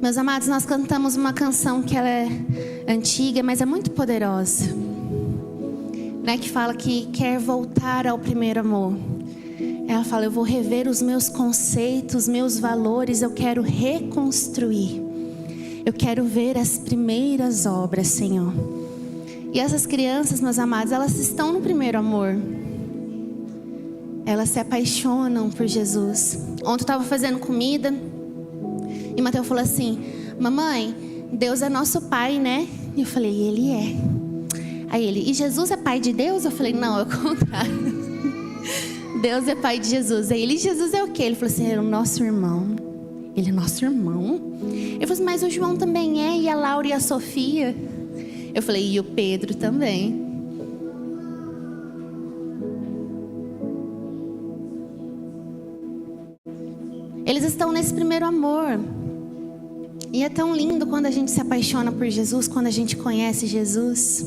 Meus amados, nós cantamos uma canção que ela é antiga, mas é muito poderosa, né? Que fala que quer voltar ao primeiro amor. Ela fala: eu vou rever os meus conceitos, meus valores, eu quero reconstruir. Eu quero ver as primeiras obras, Senhor. E essas crianças, meus amados, elas estão no primeiro amor. Elas se apaixonam por Jesus. Ontem eu estava fazendo comida e Mateus falou assim: mamãe, Deus é nosso pai, né? E eu falei: ele é. Aí ele: e Jesus é pai de Deus? Eu falei: não, é o contrário. Deus é pai de Jesus. Aí ele: Jesus é o quê? Ele falou assim: ele é o nosso irmão. Ele é nosso irmão? Eu falei assim: mas o João também é, e a Laura e a Sofia? Eu falei: e o Pedro também. Eles estão nesse primeiro amor. E é tão lindo quando a gente se apaixona por Jesus, quando a gente conhece Jesus.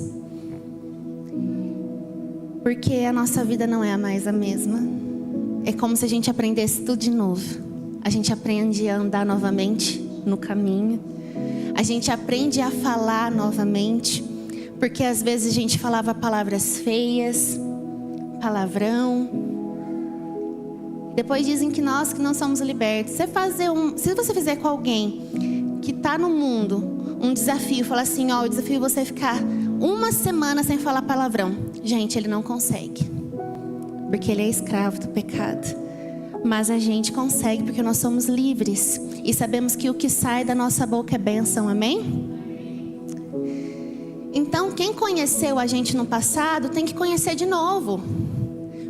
Porque a nossa vida não é mais a mesma. É como se a gente aprendesse tudo de novo. A gente aprende a andar novamente no caminho. A gente aprende a falar novamente. Porque às vezes a gente falava palavras feias, palavrão. Depois dizem que nós que não somos libertos. Se você fizer com alguém que está no mundo um desafio, falar assim: ó, o desafio é você ficar uma semana sem falar palavrão. Gente, ele não consegue. Porque ele é escravo do pecado. Mas a gente consegue porque nós somos livres. E sabemos que o que sai da nossa boca é bênção, amém? Então, quem conheceu a gente no passado tem que conhecer de novo.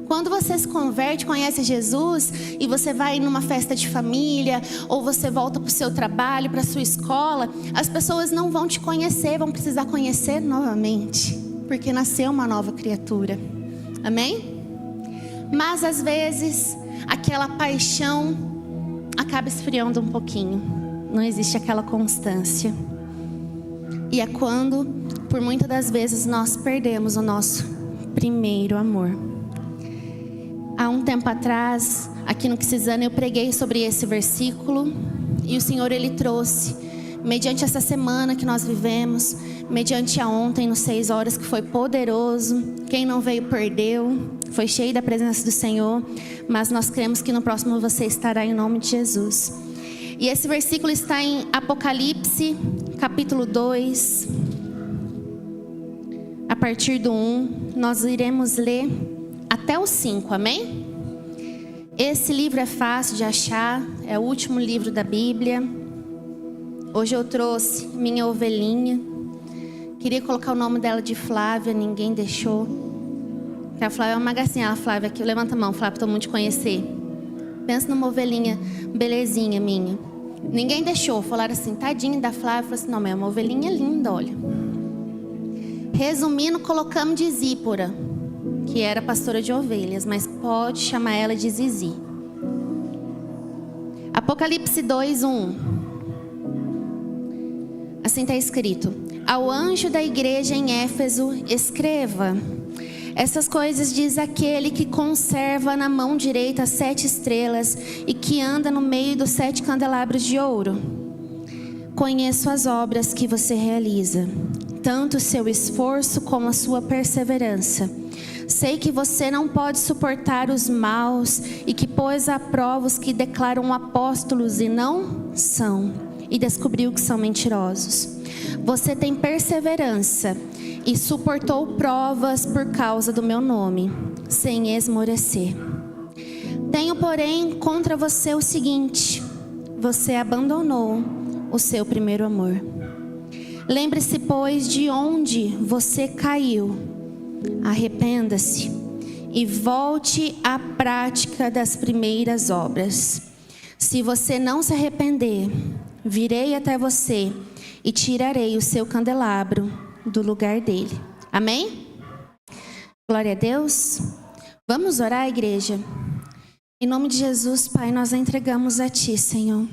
Quando você se converte, conhece Jesus e você vai numa festa de família, ou você volta para o seu trabalho, para a sua escola, as pessoas não vão te conhecer, vão precisar conhecer novamente, porque nasceu uma nova criatura. Amém? Mas às vezes aquela paixão acaba esfriando um pouquinho. Não existe aquela constância. E é quando, por muitas das vezes, nós perdemos o nosso primeiro amor. Há um tempo atrás, aqui no Quisizana, eu preguei sobre esse versículo. E o Senhor, Ele trouxe, mediante essa semana que nós vivemos, mediante a ontem, no 6 horas, que foi poderoso. Quem não veio, perdeu. Foi cheio da presença do Senhor. Mas nós cremos que no próximo você estará, em nome de Jesus. E esse versículo está em Apocalipse, capítulo 2. A partir do 1, nós iremos ler até o 5, amém? Esse livro é fácil de achar, é o último livro da Bíblia. Hoje eu trouxe minha ovelhinha. Queria colocar o nome dela de Flávia, ninguém deixou. Porque a Flávia é uma gracinha. Flávia, aqui, levanta a mão, Flávia, todo mundo te conhecer. Pensa numa ovelhinha, belezinha minha. Ninguém deixou, falaram assim: tadinha da Flávia. Eu falei assim: não, mas é uma ovelhinha linda, olha. Resumindo, colocamos de Zípora, que era pastora de ovelhas, mas pode chamar ela de Zizi. Apocalipse 2, 1. Assim está escrito: ao anjo da igreja em Éfeso, escreva: essas coisas diz aquele que conserva na mão direita as 7 estrelas e que anda no meio dos 7 candelabros de ouro. Conheço as obras que você realiza, tanto o seu esforço como a sua perseverança. Sei que você não pode suportar os maus e que pôs à prova os que declaram apóstolos e não são, e descobriu que são mentirosos. Você tem perseverança e suportou provas por causa do meu nome, sem esmorecer. Tenho, porém, contra você o seguinte: você abandonou o seu primeiro amor. Lembre-se, pois, de onde você caiu. Arrependa-se e volte à prática das primeiras obras. Se você não se arrepender, virei até você e tirarei o seu candelabro do lugar dele. Amém? Glória a Deus. Vamos orar, igreja? Em nome de Jesus, Pai, nós entregamos a Ti, Senhor,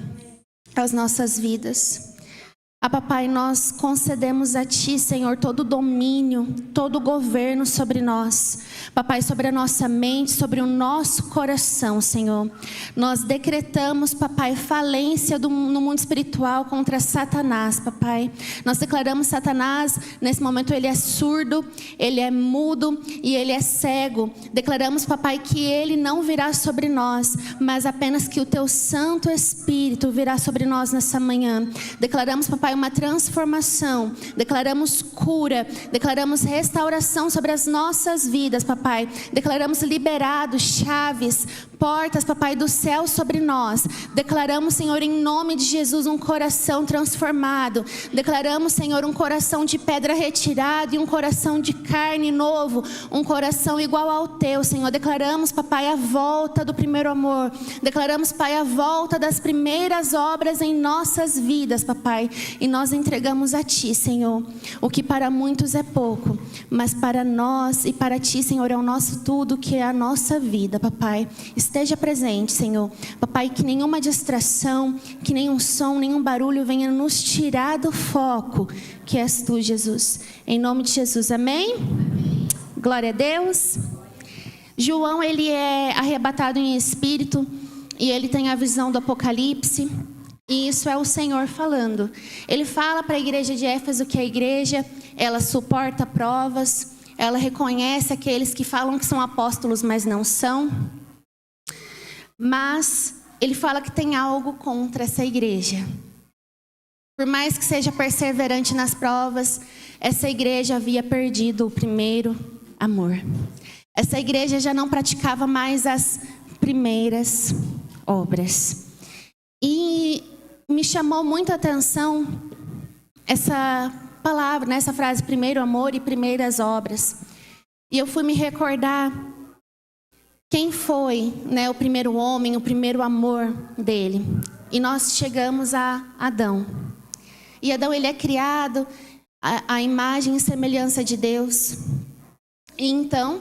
as nossas vidas. Papai, nós concedemos a Ti, Senhor, todo o domínio, todo o governo sobre nós. Papai, sobre a nossa mente, sobre o nosso coração, Senhor. Nós decretamos, Papai, falência no mundo espiritual contra Satanás, Papai. Nós declaramos Satanás, nesse momento ele é surdo, ele é mudo e ele é cego. Declaramos, Papai, que ele não virá sobre nós, mas apenas que o Teu Santo Espírito virá sobre nós nessa manhã. Declaramos, Papai, uma transformação, declaramos cura, declaramos restauração sobre as nossas vidas, Papai. Declaramos liberados, chaves, portas, Papai, do céu sobre nós. Declaramos, Senhor, em nome de Jesus, um coração transformado. Declaramos, Senhor, um coração de pedra retirado e um coração de carne novo, um coração igual ao Teu, Senhor. Declaramos, Papai, a volta do primeiro amor. Declaramos, Pai, a volta das primeiras obras em nossas vidas, Papai. E nós entregamos a Ti, Senhor, o que para muitos é pouco, mas para nós e para Ti, Senhor, é o nosso tudo, que é a nossa vida, Papai. Esteja presente, Senhor. Papai, que nenhuma distração, que nenhum som, nenhum barulho venha nos tirar do foco, que és Tu, Jesus. Em nome de Jesus, amém? Amém. Glória a Deus. João, ele é arrebatado em espírito e ele tem a visão do Apocalipse. E isso é o Senhor falando. Ele fala para a igreja de Éfeso que a igreja, ela suporta provas, ela reconhece aqueles que falam que são apóstolos, mas não são. Mas ele fala que tem algo contra essa igreja. Por mais que seja perseverante nas provas, essa igreja havia perdido o primeiro amor. Essa igreja já não praticava mais as primeiras obras. E me chamou muito a atenção essa palavra, essa frase, primeiro amor e primeiras obras. E eu fui me recordar quem foi, o primeiro homem, o primeiro amor dele. E nós chegamos a Adão. E Adão, ele é criado à imagem e semelhança de Deus. E então,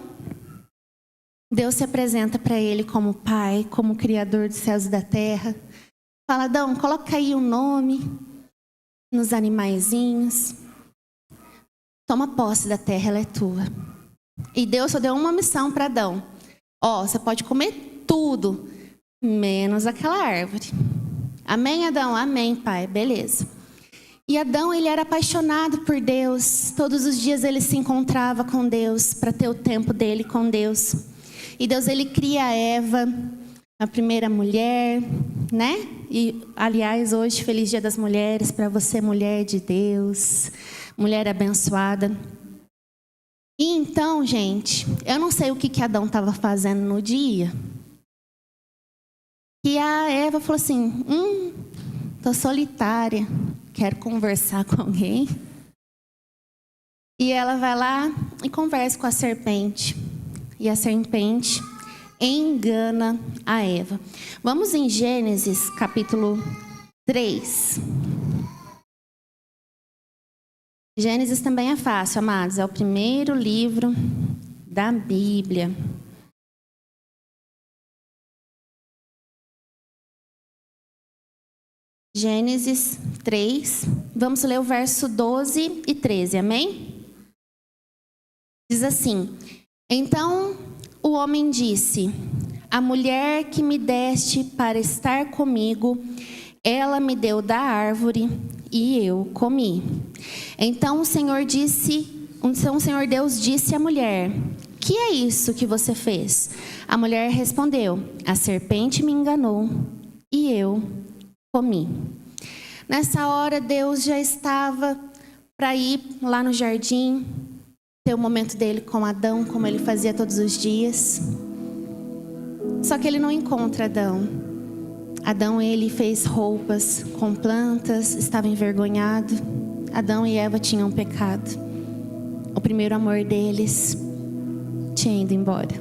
Deus se apresenta para ele como Pai, como Criador dos céus e da terra. Fala, Adão, coloca aí um nome nos animaizinhos. Toma posse da terra, ela é tua. E Deus só deu uma missão para Adão. Você pode comer tudo, menos aquela árvore. Amém, Adão? Amém, Pai. Beleza. E Adão, ele era apaixonado por Deus. Todos os dias ele se encontrava com Deus para ter o tempo dele com Deus. E Deus, ele cria a Eva, a primeira mulher, E, aliás, hoje, feliz Dia das Mulheres para você, mulher de Deus, mulher abençoada. E então, gente, eu não sei o que Adão estava fazendo no dia. E a Eva falou assim, tô solitária, quero conversar com alguém. E ela vai lá e conversa com a serpente. E a serpente engana a Eva. Vamos em Gênesis, capítulo 3. Gênesis também é fácil, amados. É o primeiro livro da Bíblia. Gênesis 3. Vamos ler o verso 12 e 13, amém? Diz assim: Então o homem disse: A mulher que me deste para estar comigo, ela me deu da árvore e eu comi. Então o Senhor Deus disse à mulher: Que é isso que você fez? A mulher respondeu: A serpente me enganou e eu comi. Nessa hora Deus já estava para ir lá no jardim, ter o momento dele com Adão, como ele fazia todos os dias. Só que ele não encontra Adão. Adão, ele fez roupas com plantas, estava envergonhado. Adão e Eva tinham pecado. O primeiro amor deles tinha ido embora.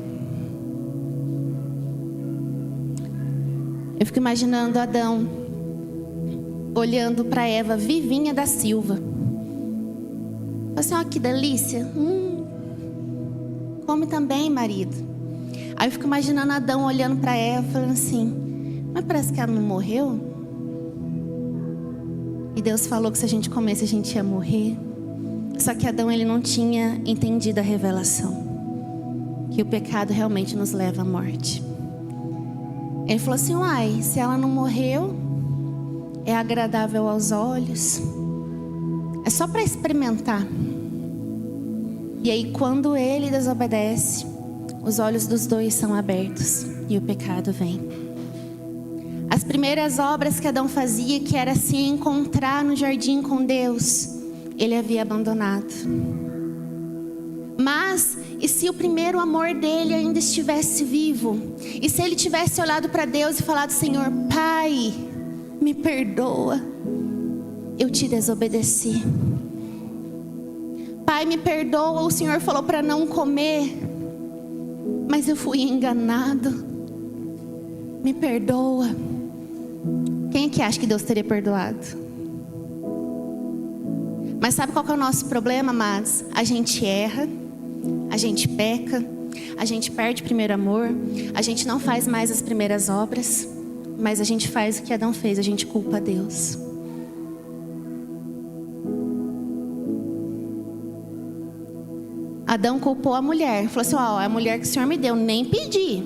Eu fico imaginando Adão olhando para Eva, vivinha da Silva. Assim, ó, que delícia. Come também, marido. Aí eu fico imaginando Adão olhando para Eva, falando assim: mas parece que ela não morreu? E Deus falou que se a gente comesse a gente ia morrer. Só que Adão, ele não tinha entendido a revelação, que o pecado realmente nos leva à morte. Ele falou assim: uai, se ela não morreu, é agradável aos olhos, é só para experimentar. E aí quando ele desobedece, os olhos dos dois são abertos e o pecado vem. As primeiras obras que Adão fazia, que era se encontrar no jardim com Deus, ele havia abandonado. Mas, e se o primeiro amor dele ainda estivesse vivo? E se ele tivesse olhado para Deus e falado: Senhor, Pai, me perdoa, eu te desobedeci. Pai, me perdoa, o Senhor falou para não comer, mas eu fui enganado. Me perdoa. Quem é que acha que Deus teria perdoado? Mas sabe qual que é o nosso problema, amados? A gente erra, a gente peca, a gente perde o primeiro amor, a gente não faz mais as primeiras obras, mas a gente faz o que Adão fez, a gente culpa a Deus. Adão culpou a mulher, falou assim: ó, a mulher que o Senhor me deu, nem pedi.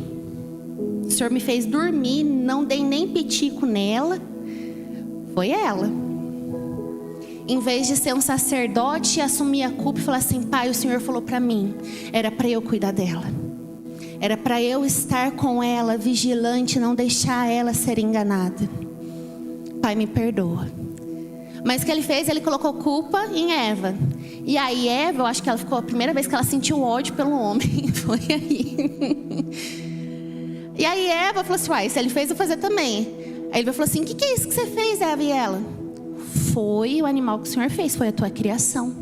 O Senhor me fez dormir, não dei nem pitico nela. Foi ela. Em vez de ser um sacerdote, assumir a culpa e falar assim: Pai, o Senhor falou para mim, era para eu cuidar dela. Era para eu estar com ela, vigilante, não deixar ela ser enganada. Pai, me perdoa. Mas o que ele fez? Ele colocou culpa em Eva. E aí Eva, eu acho que ela ficou a primeira vez que ela sentiu ódio pelo homem. Foi aí. E aí Eva falou assim: uai, se ele fez, eu vou fazer também. Aí ele falou assim: o que é isso que você fez, Eva? E ela: foi o animal que o Senhor fez, foi a tua criação.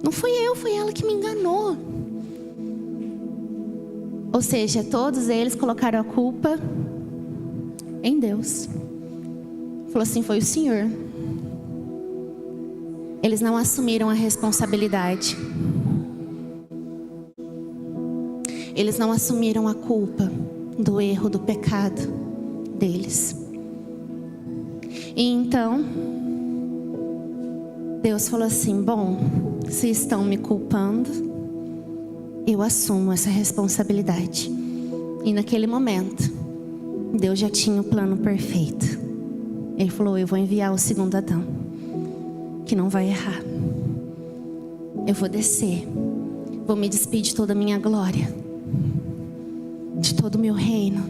Não fui eu, foi ela que me enganou. Ou seja, todos eles colocaram a culpa em Deus. Falou assim: foi o Senhor. Eles não assumiram a responsabilidade. Eles não assumiram a culpa do erro, do pecado deles. E então Deus falou assim: bom, se estão me culpando, eu assumo essa responsabilidade. E naquele momento, Deus já tinha o plano perfeito. Ele falou: eu vou enviar o segundo Adão, que não vai errar. Eu vou descer, vou me despedir de toda a minha glória, de todo o meu reino.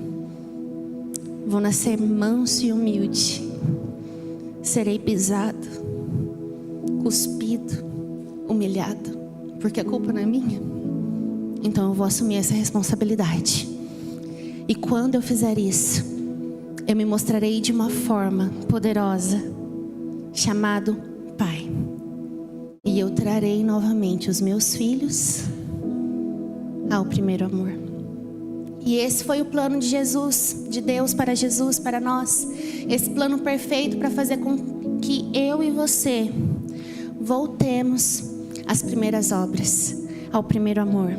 Vou nascer manso e humilde. Serei pisado, cuspido, humilhado, porque a culpa não é minha. Então eu vou assumir essa responsabilidade. E quando eu fizer isso, eu me mostrarei de uma forma poderosa, chamado Pai. E eu trarei novamente os meus filhos ao primeiro amor. E esse foi o plano de Jesus, de Deus para Jesus, para nós. Esse plano perfeito para fazer com que eu e você voltemos às primeiras obras, ao primeiro amor.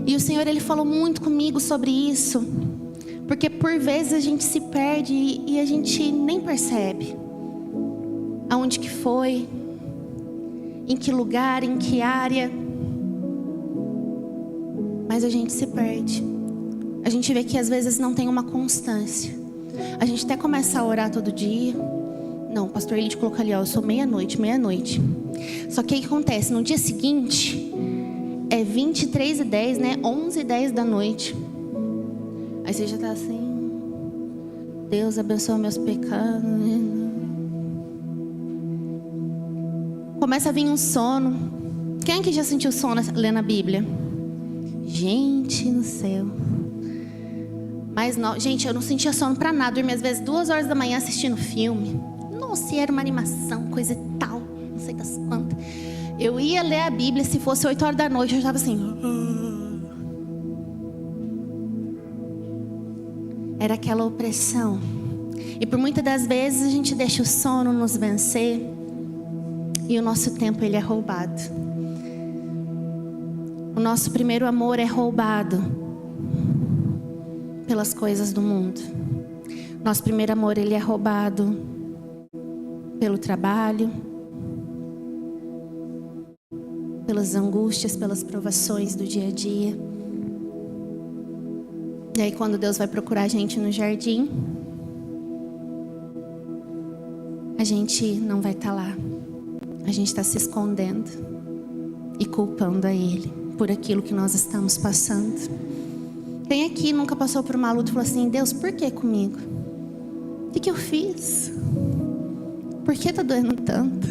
E o Senhor, Ele falou muito comigo sobre isso, porque por vezes a gente se perde e a gente nem percebe aonde que foi, em que lugar, em que área. Mas a gente se perde. A gente vê que às vezes não tem uma constância. A gente até começa a orar todo dia. Não, o pastor Elite colocou ali, ó, eu sou meia-noite. Só que o que acontece? No dia seguinte, é 23h10, né? 11h10 da noite. Aí você já tá assim: Deus abençoa meus pecados. Começa a vir um sono. Quem que já sentiu sono lendo a Bíblia? Gente no céu. Mas não, gente, eu não sentia sono pra nada. Dormia às vezes 2 horas da manhã assistindo filme. Nossa, era uma animação, coisa e tal, não sei das quantas. Eu ia ler a Bíblia, se fosse 8 horas da noite, eu já estava assim. Era aquela opressão. E por muitas das vezes a gente deixa o sono nos vencer. E o nosso tempo, ele é roubado. O nosso primeiro amor é roubado pelas coisas do mundo. Nosso primeiro amor, ele é roubado pelo trabalho, pelas angústias, pelas provações do dia a dia. E aí quando Deus vai procurar a gente no jardim, a gente não vai estar lá. A gente está se escondendo e culpando a Ele por aquilo que nós estamos passando. Quem aqui nunca passou por uma luta e falou assim: Deus, por que comigo? O que eu fiz? Por que está doendo tanto?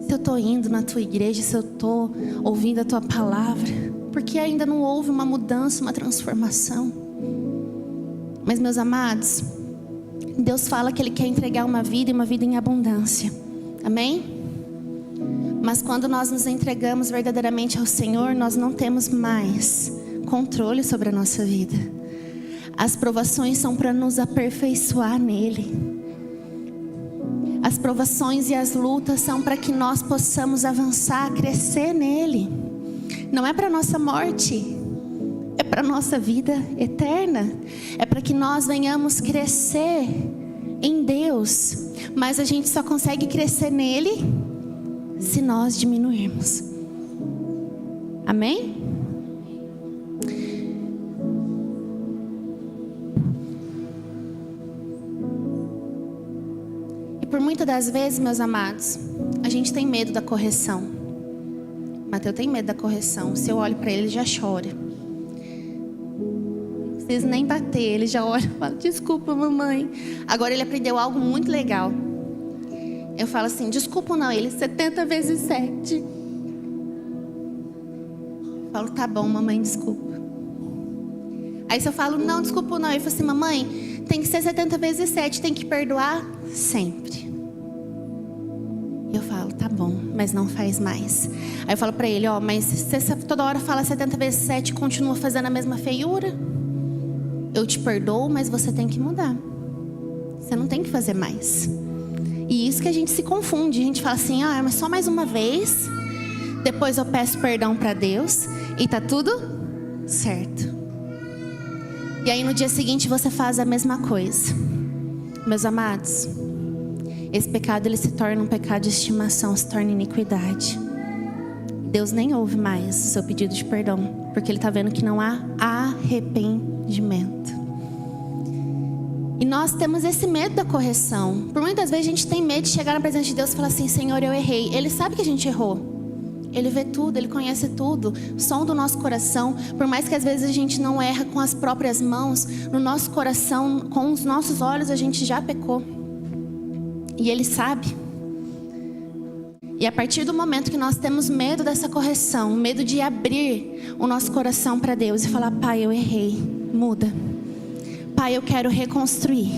Se eu estou indo na tua igreja, se eu estou ouvindo a tua palavra, por que ainda não houve uma mudança, uma transformação? Mas, meus amados, Deus fala que Ele quer entregar uma vida e uma vida em abundância. Amém? Mas quando nós nos entregamos verdadeiramente ao Senhor, nós não temos mais controle sobre a nossa vida. As provações são para nos aperfeiçoar nele. As provações e as lutas são para que nós possamos avançar, crescer nele. Não é para nossa morte, é para nossa vida eterna. É para que nós venhamos crescer em Deus. Mas a gente só consegue crescer nele se nós diminuirmos. Amém? E por muitas das vezes, meus amados, a gente tem medo da correção. Mateus tem medo da correção. Se eu olho para ele, ele já chora. Não precisa nem bater, ele já olha e fala: desculpa, mamãe. Agora ele aprendeu algo muito legal. Eu falo assim: desculpa não, ele 70 vezes 7. Eu falo: tá bom, mamãe, desculpa. Aí se eu falo: não, desculpa não, ele fala assim: mamãe, tem que ser 70 vezes 7, tem que perdoar sempre. Eu falo: tá bom, mas não faz mais. Aí eu falo pra ele: ó, mas você toda hora fala 70 vezes 7 e continua fazendo a mesma feiura? Eu te perdoo, mas você tem que mudar. Você não tem que fazer mais. E isso que a gente se confunde. A gente fala assim: ah, mas só mais uma vez, depois eu peço perdão para Deus e tá tudo certo. E aí no dia seguinte você faz a mesma coisa. Meus amados, esse pecado ele se torna um pecado de estimação, se torna iniquidade. Deus nem ouve mais o seu pedido de perdão, porque Ele está vendo que não há arrependimento. E nós temos esse medo da correção. Por muitas vezes a gente tem medo de chegar na presença de Deus e falar assim: Senhor, eu errei. Ele sabe que a gente errou. Ele vê tudo, Ele conhece tudo. O som do nosso coração. Por mais que às vezes a gente não erra com as próprias mãos, no nosso coração, com os nossos olhos, a gente já pecou. E Ele sabe. E a partir do momento que nós temos medo dessa correção, medo de abrir o nosso coração para Deus e falar: Pai, eu errei, muda. Pai, eu quero reconstruir.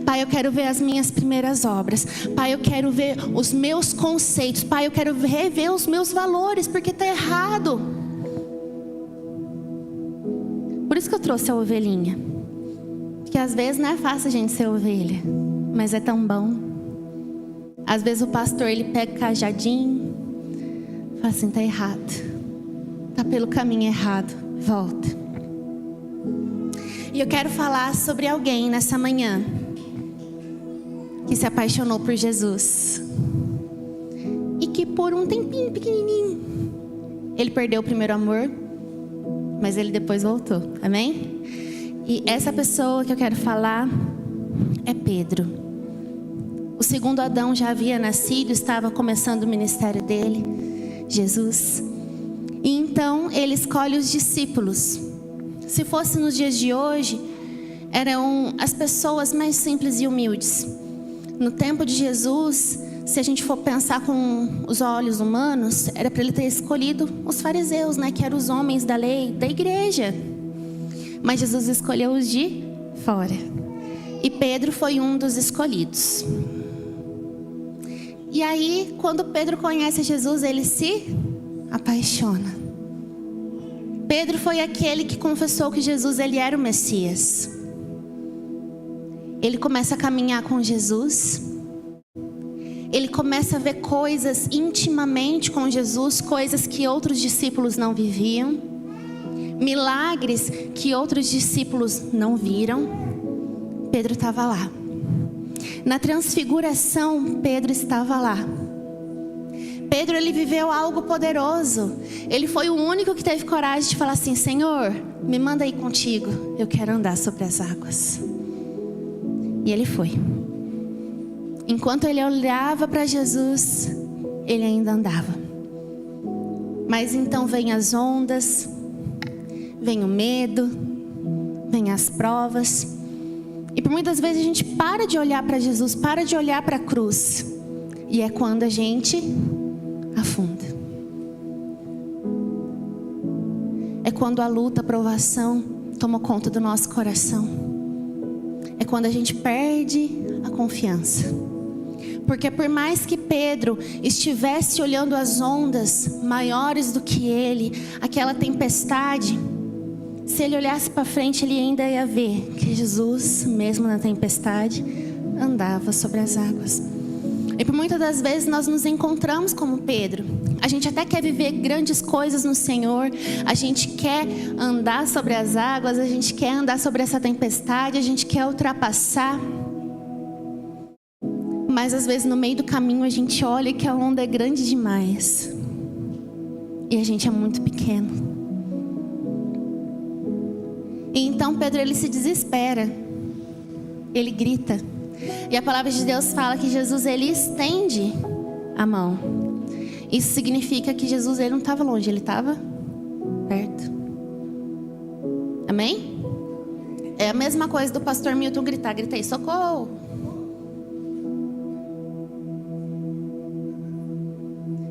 Pai, eu quero ver as minhas primeiras obras. Pai, eu quero ver os meus conceitos. Pai, eu quero rever os meus valores, porque está errado. Por isso que eu trouxe a ovelhinha. Porque às vezes não é fácil a gente ser ovelha, mas é tão bom. Às vezes o pastor, ele pega o cajadinho, fala assim: está errado. Está pelo caminho errado. Volta. E eu quero falar sobre alguém nessa manhã que se apaixonou por Jesus e que por um tempinho pequenininho ele perdeu o primeiro amor, mas ele depois voltou. Amém? E essa pessoa que eu quero falar é Pedro. O segundo Adão já havia nascido, estava começando o ministério dele, Jesus. E então ele escolhe os discípulos. Se fosse nos dias de hoje, eram as pessoas mais simples e humildes. No tempo de Jesus, se a gente for pensar com os olhos humanos, era para ele ter escolhido os fariseus, né, que eram os homens da lei, da igreja. Mas Jesus escolheu os de fora. E Pedro foi um dos escolhidos. E aí, quando Pedro conhece Jesus, ele se apaixona. Pedro foi aquele que confessou que Jesus ele era o Messias. Ele começa a caminhar com Jesus. Ele começa a ver coisas intimamente com Jesus, coisas que outros discípulos não viviam, milagres que outros discípulos não viram. Pedro estava lá. Na transfiguração, Pedro estava lá. Pedro, ele viveu algo poderoso. Ele foi o único que teve coragem de falar assim: Senhor, me manda ir contigo, eu quero andar sobre as águas. E ele foi. Enquanto ele olhava para Jesus, ele ainda andava. Mas então vem as ondas, vem o medo, vem as provas. E por muitas vezes a gente para de olhar para Jesus, para de olhar para a cruz. E é quando a gente afunda. É quando a luta, a provação toma conta do nosso coração. É quando a gente perde a confiança. Porque por mais que Pedro estivesse olhando as ondas maiores do que ele, aquela tempestade, se ele olhasse para frente, ele ainda ia ver que Jesus, mesmo na tempestade, andava sobre as águas. E por muitas das vezes nós nos encontramos como Pedro. A gente até quer viver grandes coisas no Senhor, a gente quer andar sobre as águas, a gente quer andar sobre essa tempestade, a gente quer ultrapassar. Mas às vezes no meio do caminho a gente olha que a onda é grande demais. E a gente é muito pequeno. E então Pedro, ele se desespera. Ele grita. E a palavra de Deus fala que Jesus, ele estende a mão. Isso significa que Jesus, ele não estava longe, ele estava perto. Amém? É a mesma coisa do pastor Milton gritar. Gritei, socorro.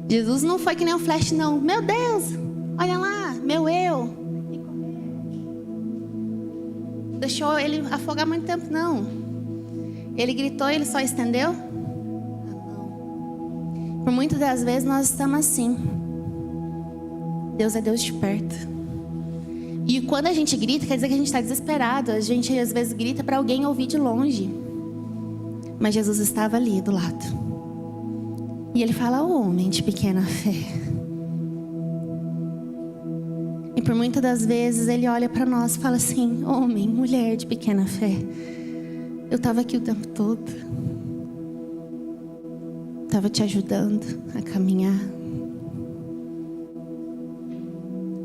Jesus não foi que nem um flash, não. Meu Deus, olha lá, meu eu. Deixou ele afogar muito tempo, não. Ele gritou e ele só estendeu? Não. Por muitas das vezes nós estamos assim. Deus é Deus de perto. E quando a gente grita, quer dizer que a gente está desesperado. A gente às vezes grita para alguém ouvir de longe. Mas Jesus estava ali do lado. E ele fala: "Ô homem de pequena fé". E por muitas das vezes ele olha para nós e fala assim: "Homem, mulher de pequena fé, eu estava aqui o tempo todo. Estava te ajudando a caminhar.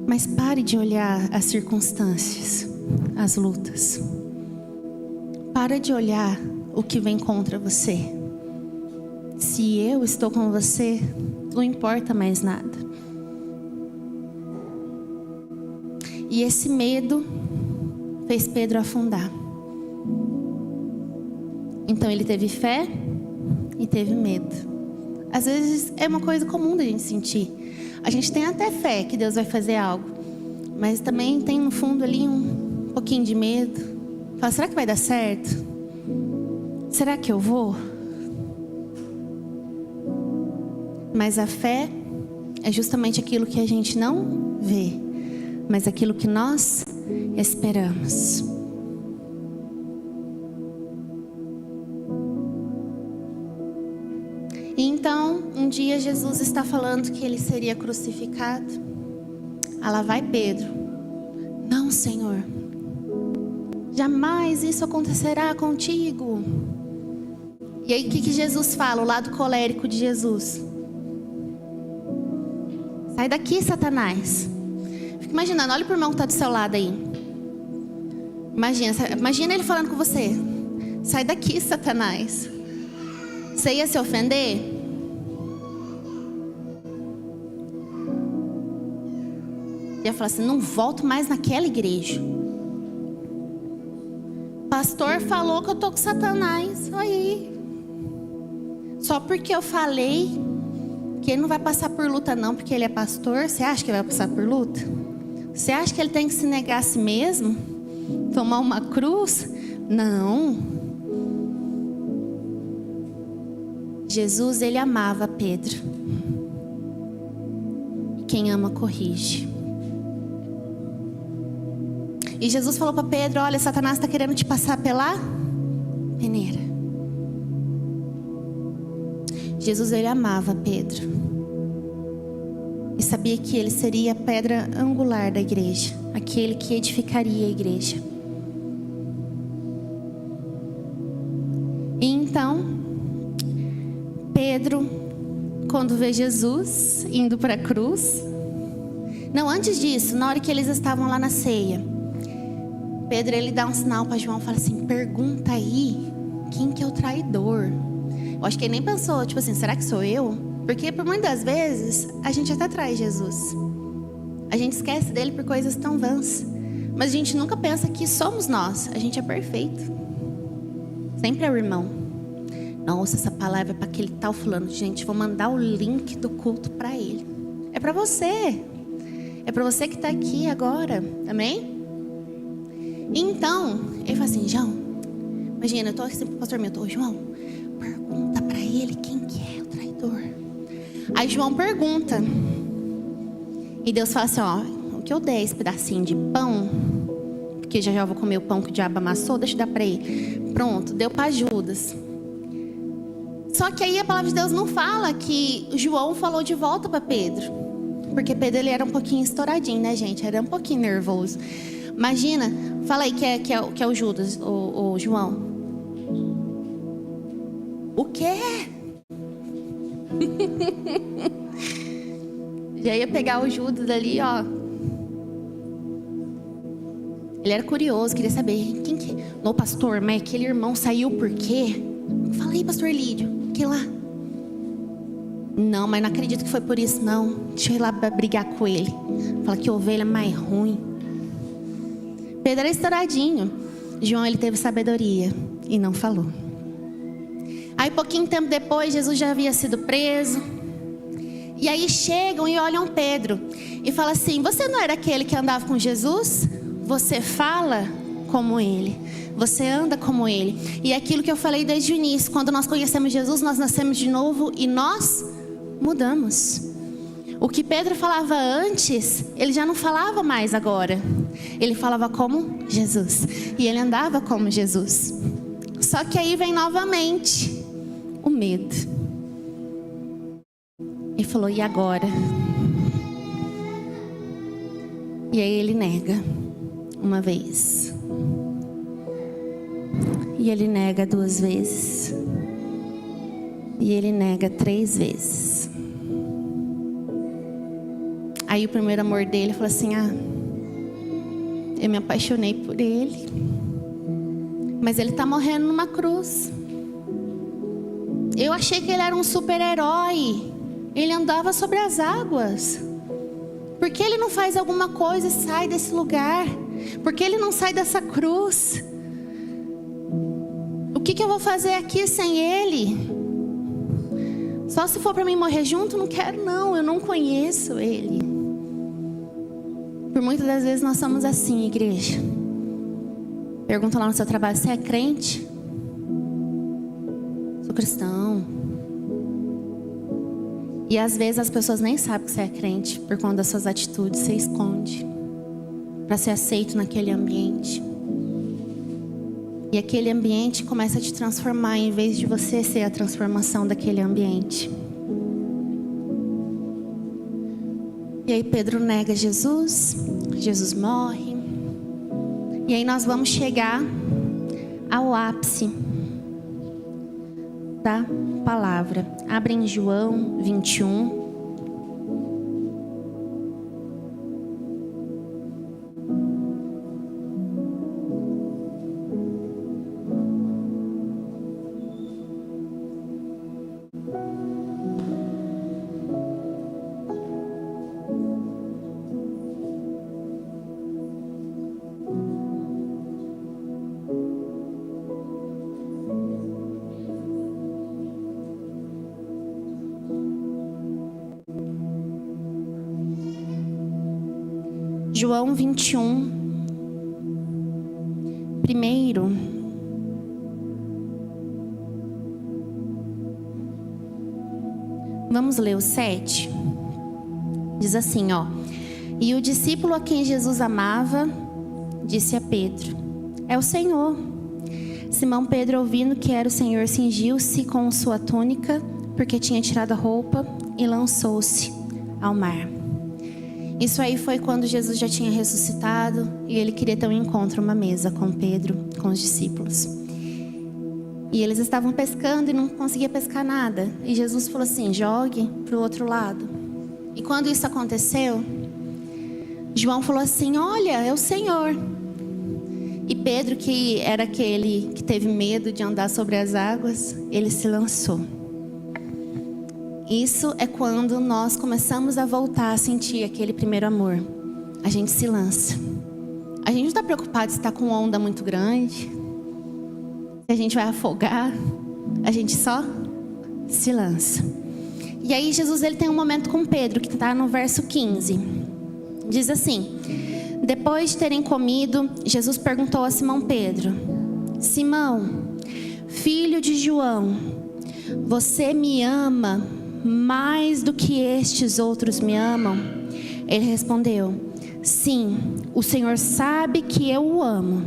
Mas pare de olhar as circunstâncias, as lutas. Para de olhar o que vem contra você. Se eu estou com você, não importa mais nada". E esse medo fez Pedro afundar. Então ele teve fé e teve medo. Às vezes é uma coisa comum da gente sentir. A gente tem até fé que Deus vai fazer algo, mas também tem no fundo ali um pouquinho de medo. Fala: será que vai dar certo? Será que eu vou? Mas a fé é justamente aquilo que a gente não vê, mas aquilo que nós esperamos. E então, um dia Jesus está falando que ele seria crucificado. Ah, lá vai Pedro: "Não, Senhor, jamais isso acontecerá contigo". E aí o que Jesus fala? O lado colérico de Jesus: "Sai daqui, Satanás". Fica imaginando, olha para o irmão que está do seu lado aí. Imagina ele falando com você: "Sai daqui, Satanás". Você ia se ofender? Ia falar assim: "Não volto mais naquela igreja. Pastor falou que eu tô com Satanás. Aí, só porque eu falei que ele não vai passar por luta não, porque ele é pastor, você acha que ele vai passar por luta? Você acha que ele tem que se negar a si mesmo? Tomar uma cruz? Não". Jesus, ele amava Pedro. E quem ama, corrige. E Jesus falou para Pedro: "Olha, Satanás está querendo te passar pela peneira". Jesus, ele amava Pedro. E sabia que ele seria a pedra angular da igreja, aquele que edificaria a igreja. E então, Pedro, quando vê Jesus indo para a cruz. Não, antes disso, na hora que eles estavam lá na ceia, Pedro, ele dá um sinal para João, fala assim: pergunta aí, quem que é o traidor? Eu acho que ele nem pensou, tipo assim, será que sou eu? Porque por muitas vezes, a gente até trai Jesus. A gente esquece dele por coisas tão vãs. Mas a gente nunca pensa que somos nós. A gente é perfeito. Sempre é o irmão. Nossa, essa palavra é para aquele tal fulano. Gente, vou mandar o link do culto para ele. É para você. É para você que está aqui agora. Amém? Então, ele fala assim: João, imagina, eu estou aqui sempre com o pastor Milton. João, pergunta para ele quem que é o traidor. Aí João pergunta. E Deus fala assim: ó, o que eu der esse pedacinho de pão, porque já vou comer o pão que o diabo amassou, deixa eu dar para ele. Pronto, deu para Judas. Só que aí a palavra de Deus não fala que João falou de volta para Pedro. Porque Pedro, ele era um pouquinho estouradinho, né, gente? Era um pouquinho nervoso. Imagina, fala aí que é o Judas, o João. O quê? Já ia pegar o Judas ali, ó. Ele era curioso, queria saber quem que... Não, pastor, mas aquele irmão saiu por quê? Fala aí, pastor Lídio, que lá? Não, mas não acredito que foi por isso, não. Deixa eu ir lá brigar com ele. Fala que ovelha é mais ruim. Pedro era estouradinho. João, ele teve sabedoria e não falou. Aí, pouquinho tempo depois, Jesus já havia sido preso. E aí chegam e olham Pedro e falam assim: você não era aquele que andava com Jesus? Você fala como ele, você anda como ele. E é aquilo que eu falei desde o início: quando nós conhecemos Jesus, nós nascemos de novo e nós mudamos. O que Pedro falava antes, ele já não falava mais agora. Ele falava como Jesus e ele andava como Jesus. Só que aí vem novamente o medo. Ele falou: e agora? E aí ele nega uma vez. E ele nega 2 vezes. E ele nega 3 vezes. Aí o primeiro amor dele falou assim: eu me apaixonei por ele, mas ele está morrendo numa cruz. Eu achei que ele era um super-herói. Ele andava sobre as águas. Por que ele não faz alguma coisa e sai desse lugar? Por que ele não sai dessa cruz? O que eu vou fazer aqui sem ele? Só se for para mim morrer junto? Não quero não, eu não conheço ele. Por muitas das vezes nós somos assim, igreja. Pergunta lá no seu trabalho: você é crente? Sou cristão. E às vezes as pessoas nem sabem que você é crente por conta das suas atitudes. Você esconde para ser aceito naquele ambiente. E aquele ambiente começa a te transformar, em vez de você ser a transformação daquele ambiente. E aí Pedro nega Jesus. Jesus morre. E aí nós vamos chegar ao ápice da palavra. Abre em João 21. João 21. Primeiro, vamos ler o 7. Diz assim, ó: e o discípulo a quem Jesus amava disse a Pedro: é o Senhor. Simão Pedro, ouvindo que era o Senhor, cingiu-se com sua túnica, porque tinha tirado a roupa, e lançou-se ao mar. Isso aí foi quando Jesus já tinha ressuscitado e ele queria ter um encontro, uma mesa com Pedro, com os discípulos. E eles estavam pescando e não conseguia pescar nada. E Jesus falou assim: jogue para o outro lado. E quando isso aconteceu, João falou assim: olha, é o Senhor. E Pedro, que era aquele que teve medo de andar sobre as águas, ele se lançou. Isso é quando nós começamos a voltar a sentir aquele primeiro amor. A gente se lança. A gente não está preocupado se está com onda muito grande, se a gente vai afogar. A gente só se lança. E aí Jesus, ele tem um momento com Pedro, que está no verso 15. Diz assim: depois de terem comido, Jesus perguntou a Simão Pedro: Simão, filho de João, você me ama mais do que estes outros me amam? Ele respondeu: sim, o Senhor sabe que eu o amo.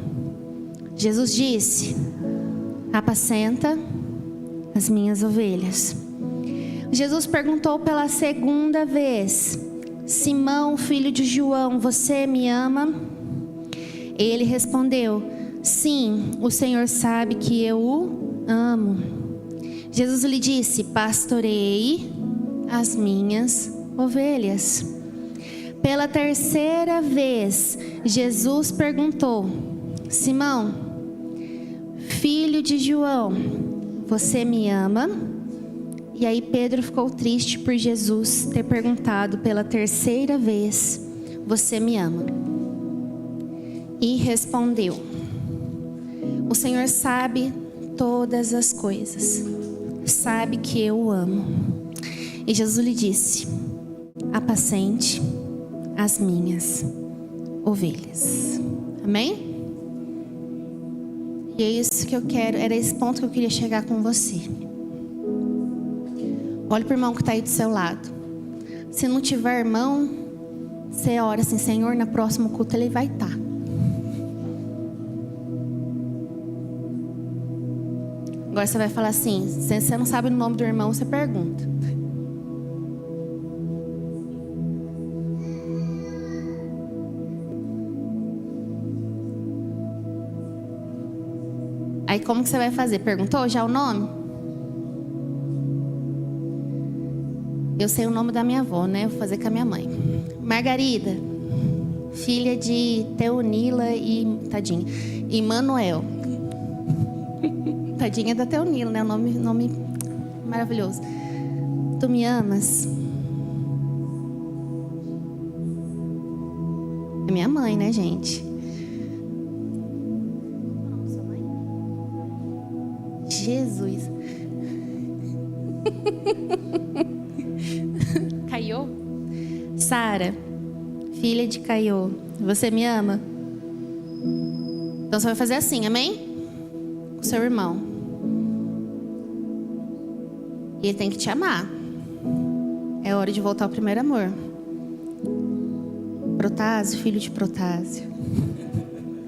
Jesus disse: apacenta as minhas ovelhas. Jesus perguntou pela segunda vez: Simão, filho de João, você me ama? Ele respondeu: sim, o Senhor sabe que eu o amo. Jesus lhe disse: pastoreie as minhas ovelhas. Pela terceira vez, Jesus perguntou: Simão, filho de João, você me ama? E aí Pedro ficou triste por Jesus ter perguntado pela terceira vez: você me ama? E respondeu: o Senhor sabe todas as coisas, sabe que eu o amo. E Jesus lhe disse: apacente as minhas ovelhas. Amém? E é isso que eu quero, era esse ponto que eu queria chegar com você. Olha para o irmão que está aí do seu lado. Se não tiver irmão, você ora assim: Senhor, na próximo culto ele vai estar. Agora você vai falar assim: se você não sabe o nome do irmão, você pergunta. Aí como que você vai fazer? Perguntou já o nome? Eu sei o nome da minha avó, né? Vou fazer com a minha mãe. Margarida, filha de Teonila e tadinha, e Manuel. Tadinha da Teonila, né? O nome maravilhoso. Tu me amas? É minha mãe, né, gente? Jesus. Caiô? Sara, filha de Caiô, você me ama? Então você vai fazer assim, amém? Com seu irmão. E ele tem que te amar. É hora de voltar ao primeiro amor. Protásio, filho de Protásio,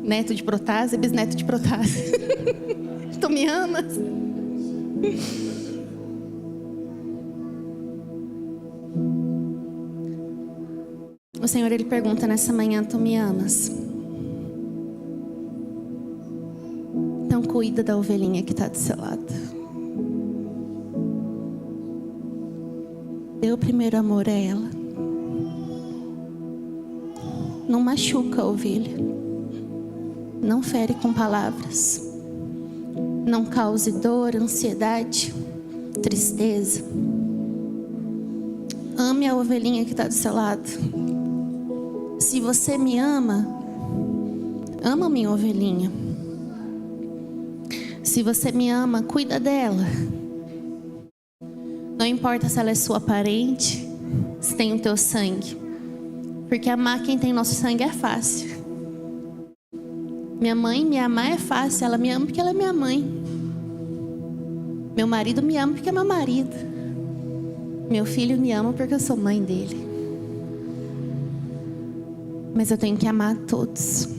neto de Protásio e bisneto de Protásio. Tu me amas? O Senhor, Ele pergunta nessa manhã: tu me amas? Então cuida da ovelhinha que está do seu lado. Dê o primeiro amor a ela. Não machuca a ovelha. Não fere com palavras. Não cause dor, ansiedade, tristeza. Ame a ovelhinha que está do seu lado. Se você me ama, ama a minha ovelhinha. Se você me ama, cuida dela. Não importa se ela é sua parente, se tem o teu sangue. Porque amar quem tem nosso sangue é fácil. Minha mãe me amar é fácil. Ela me ama porque ela é minha mãe. Meu marido me ama porque é meu marido. Meu filho me ama porque eu sou mãe dele. Mas eu tenho que amar todos.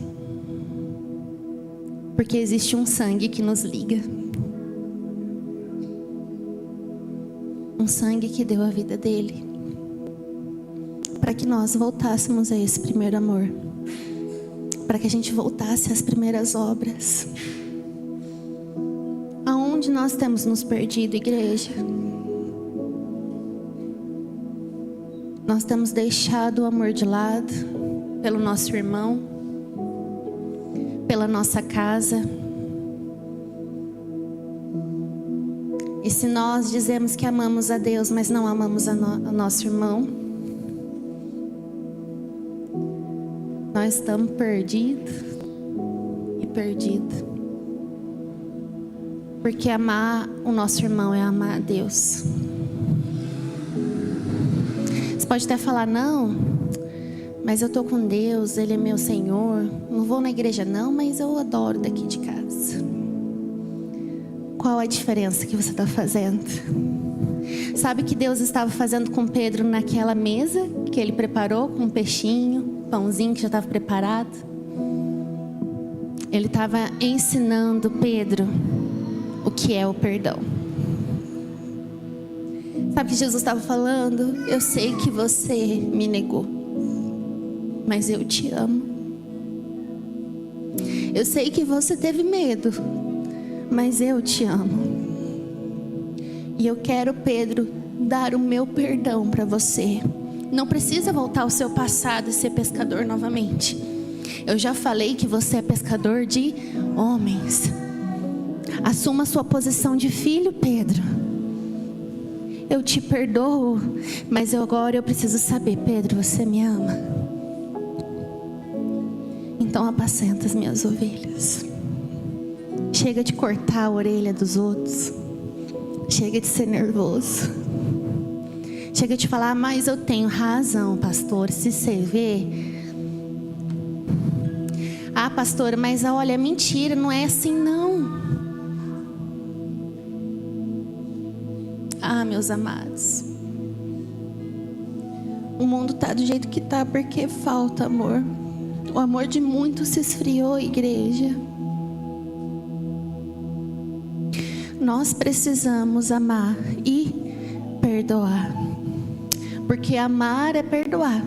Porque existe um sangue que nos liga. Um sangue que deu a vida dele. Para que nós voltássemos a esse primeiro amor. Para que a gente voltasse às primeiras obras. Aonde nós temos nos perdido, igreja? Nós temos deixado o amor de lado pelo nosso irmão, pela nossa casa. E se nós dizemos que amamos a Deus, mas não amamos o nosso irmão, nós estamos perdidos e perdidos. Porque amar o nosso irmão é amar a Deus. Você pode até falar, não, mas eu estou com Deus, Ele é meu Senhor. Não vou na igreja não, mas eu adoro daqui de casa. Qual a diferença que você está fazendo? Sabe o que Deus estava fazendo com Pedro naquela mesa que Ele preparou com um peixinho, pãozinho que já estava preparado? Ele estava ensinando Pedro o que é o perdão. Sabe o que Jesus estava falando? Eu sei que você me negou, mas eu te amo. Eu sei que você teve medo, mas eu te amo. E eu quero, Pedro, dar o meu perdão para você. Não precisa voltar ao seu passado e ser pescador novamente. Eu já falei que você é pescador de homens. Assuma sua posição de filho, Pedro. Eu te perdoo, mas agora eu preciso saber, Pedro, você me ama? Então apacenta as minhas ovelhas. Chega de cortar a orelha dos outros. Chega de ser nervoso. Chega de falar, mas eu tenho razão, pastor, se você vê. Ah, pastora, mas olha, é mentira, não é assim não. Ah, meus amados, o mundo está do jeito que está porque falta amor. O amor de muitos se esfriou, igreja. Nós precisamos amar e perdoar, porque amar é perdoar,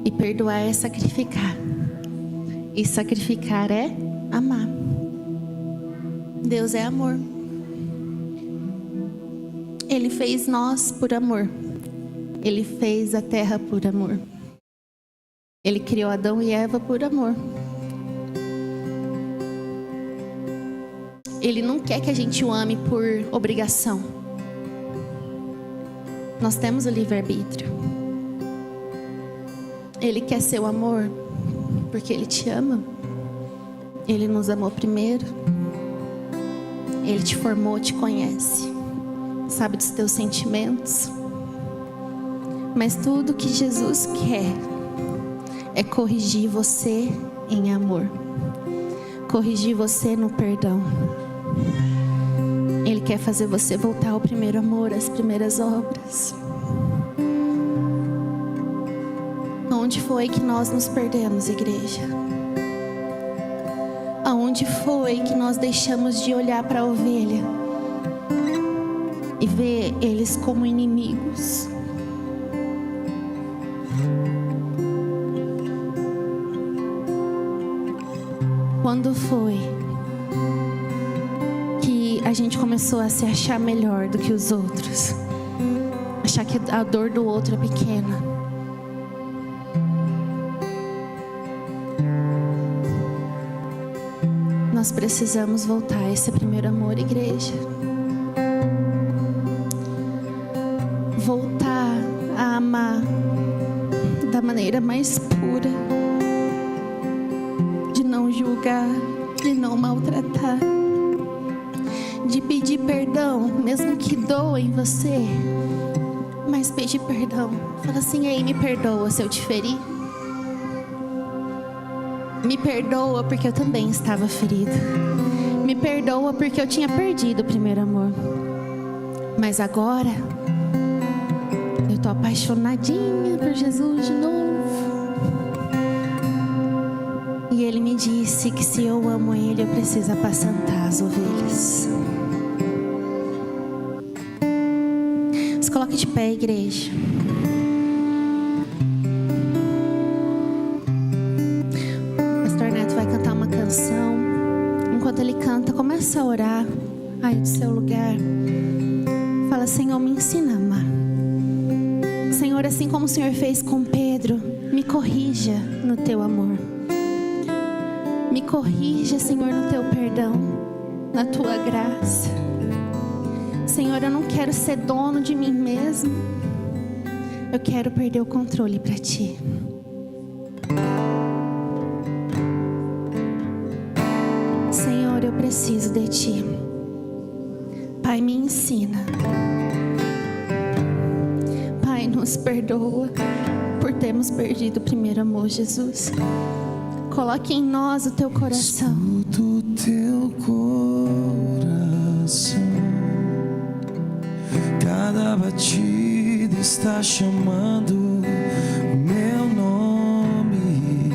e perdoar é sacrificar, e sacrificar é amar. Deus é amor. Ele fez nós por amor. Ele fez a terra por amor. Ele criou Adão e Eva por amor. Ele não quer que a gente o ame por obrigação. Nós temos o livre-arbítrio. Ele quer seu amor porque Ele te ama. Ele nos amou primeiro. Ele te formou, te conhece. Sabe dos teus sentimentos. Mas tudo que Jesus quer é corrigir você em amor. Corrigir você no perdão. Ele quer fazer você voltar ao primeiro amor, às primeiras obras. Onde foi que nós nos perdemos, igreja? Aonde foi que nós deixamos de olhar para a ovelha e ver eles como inimigos? Quando foi que a gente começou a se achar melhor do que os outros? Achar que a dor do outro é pequena? Nós precisamos voltar a esse primeiro amor, igreja. Voltar a amar da maneira mais pura, de não julgar, de não maltratar, de pedir perdão, mesmo que doa em você, mas pedir perdão. Fala assim, ei, me perdoa se eu te feri. Me perdoa porque eu também estava ferida. Me perdoa porque eu tinha perdido o primeiro amor. Mas agora eu tô apaixonadinha por Jesus de novo. E Ele me disse que se eu amo Ele, eu preciso apacentar as ovelhas. Se coloque de pé, igreja. Pastor Neto vai cantar uma canção. Enquanto ele canta, começa a orar aí do seu lugar. Fala: Senhor, me ensina a amar. Senhor, assim como o Senhor fez com Pedro, me corrija no teu amor. Me corrija, Senhor, no teu perdão, na tua graça. Senhor, eu não quero ser dono de mim mesmo. Eu quero perder o controle para ti. Senhor, eu preciso de ti. Pai, me ensina. Pai, nos perdoa por termos perdido o primeiro amor, Jesus. Coloque em nós o teu coração. Escuta o teu coração. Cada batida está chamando o meu nome.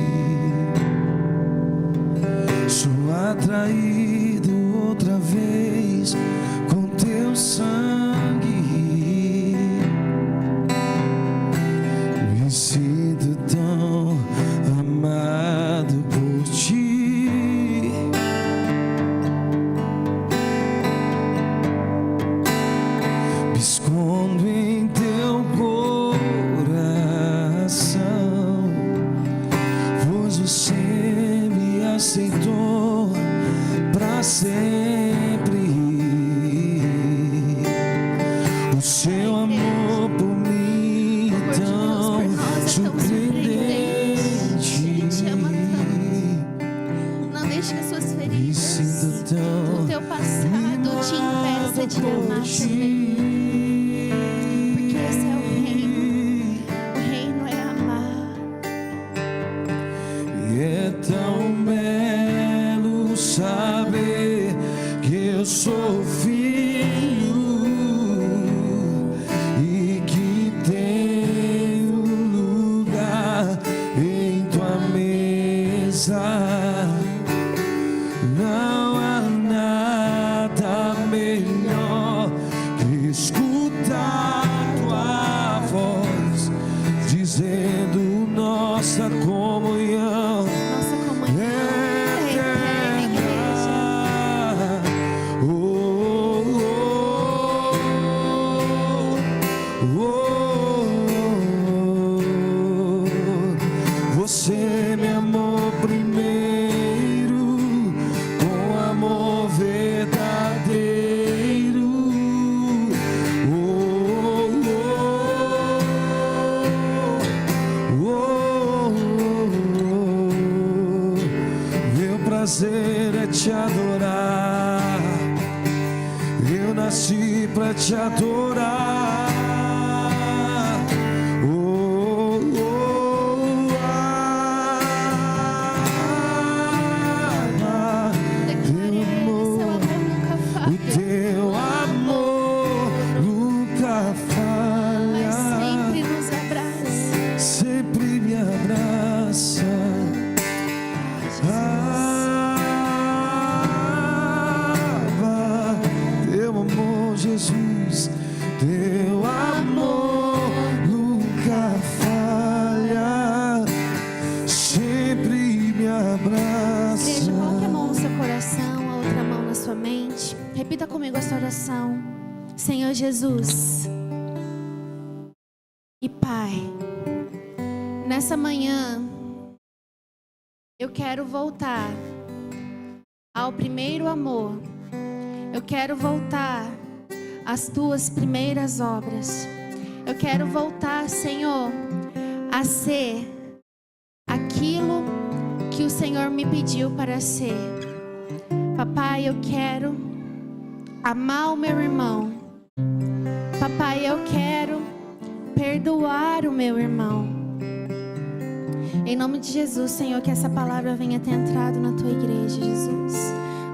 Sou atraído outra vez com teu sangue. Me sinto tão amado por ti. Me escondo em teu coração, pois você me aceitou pra sempre. O seu amor por mim tão surpreendente. Ele te ama tanto. Não deixe que as suas feridas, o teu passado te impeça de amar também. Porque esse é o reino. O reino é amar. E é tão belo saber que eu sou filho e que tenho lugar em tua mesa. Não há nada melhor que escutar tua voz dizendo nossa comunhão Nossa comunhão é eterna, igreja. oh, oh, oh, oh. Você me amou primeiro com amor verdadeiro. Oh, oh, oh, oh. Meu prazer é te adorar. Eu nasci pra te adorar. Oh, oh, Declarei, seu amor nunca o falha. teu amor nunca Mas falha. sempre nos abraça. Sempre me abraça. Teu amor, Jesus, teu amor nunca falha. Sempre me abraça. Igreja, coloque a mão no seu coração, a outra mão na sua mente. Repita comigo essa oração. Senhor Jesus e Pai, nessa manhã eu quero voltar ao primeiro amor. Eu quero voltar às tuas primeiras obras. Eu quero voltar, Senhor, a ser aquilo que o Senhor me pediu para ser. Papai, eu quero amar o meu irmão. Papai, eu quero perdoar o meu irmão. Em nome de Jesus, Senhor, que essa palavra venha ter entrado na tua igreja, Jesus,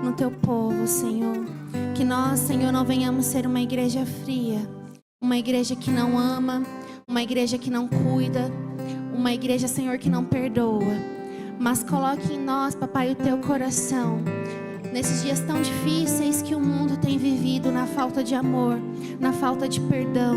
no teu povo, Senhor. Que nós, Senhor, não venhamos ser uma igreja fria, uma igreja que não ama, uma igreja que não cuida, uma igreja, Senhor, que não perdoa. Mas coloque em nós, papai, o teu coração. Nesses dias tão difíceis que o mundo tem vivido, na falta de amor, na falta de perdão,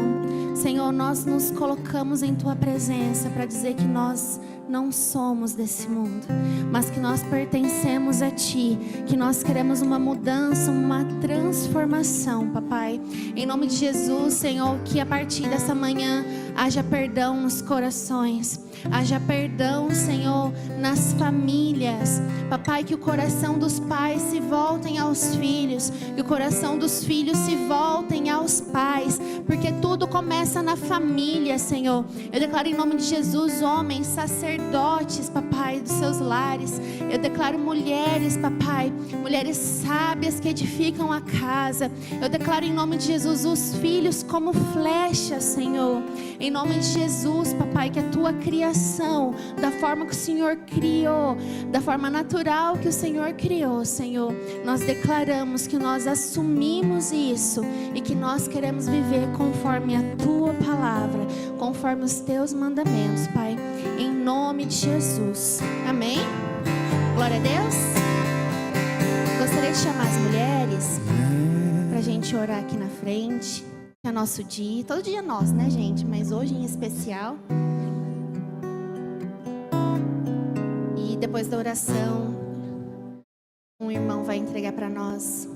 Senhor, nós nos colocamos em tua presença para dizer que nós não somos desse mundo, mas que nós pertencemos a Ti, que nós queremos uma mudança, uma transformação, papai. Em nome de Jesus, Senhor, que a partir dessa manhã haja perdão nos corações, haja perdão, Senhor, nas famílias. Papai, que o coração dos pais se voltem aos filhos, que o coração dos filhos se voltem aos pais, porque tudo começa na família, Senhor. Eu declaro em nome de Jesus, homens, sacerdotes, papai, dos seus lares. Eu declaro mulheres, papai, mulheres sábias que edificam a casa. Eu declaro em nome de Jesus os filhos como flechas, Senhor. Em nome de Jesus, papai, que a tua criação, da forma que o Senhor criou, da forma natural que o Senhor criou, Senhor, nós declaramos que nós assumimos isso e que nós queremos viver conforme a tua palavra, conforme os teus mandamentos, Pai, em nome de Jesus. Amém? Glória a Deus. Gostaria de chamar as mulheres pra gente orar aqui na frente. É nosso dia, todo dia é nosso, né, gente? Mas hoje em especial. E depois da oração, um irmão vai entregar para nós